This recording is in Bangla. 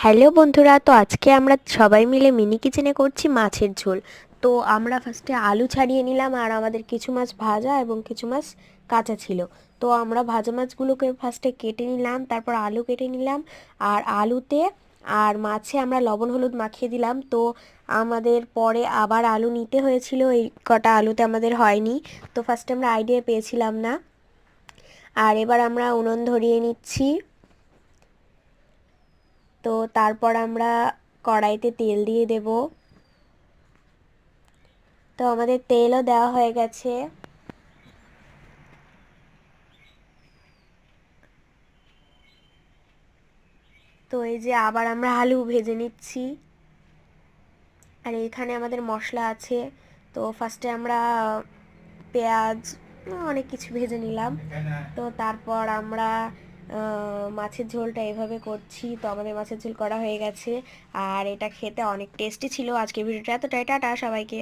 হ্যালো বন্ধুরা, তো আজকে আমরা সবাই মিলে মিনি কিচেনে করছি মাছের ঝোল। তো আমরা ফার্স্টে আলু ছাড়িয়ে নিলাম, আর আমাদের কিছু মাছ ভাজা এবং কিছু মাছ কাঁচা ছিল। তো আমরা ভাজা মাছগুলোকে ফার্স্টে কেটে নিলাম, তারপর আলু কেটে নিলাম, আর আলুতে আর মাছে আমরা লবণ হলুদ মাখিয়ে দিলাম। তো আমাদের পরে আবার আলু নিতে হয়েছিল, এই কটা আলুতে আমাদের হয়নি। তো ফার্স্টে আমরা আইডিয়া পেয়েছিলাম না। আর এবার আমরা উনুন ধরিয়ে নিচ্ছি। তো তারপর আমরা কড়াইতে তেল দিয়ে দেব। তো আমাদের তেলও দেওয়া হয়ে গেছে। তো এই যে আবার আমরা আলু ভেজে নিচ্ছি। আর এইখানে আমাদের মশলা আছে। তো ফার্স্টে আমরা পেঁয়াজ অনেক কিছু ভেজে নিলাম। তো তারপর আমরা মাছের ঝোলটা এভাবে করছি। তো আমাদের মাছের ঝোল করা হয়ে গেছে, আর এটা খেতে অনেক টেস্টি ছিল। আজকের ভিডিওটা এতটাই, টাটা সবাইকে।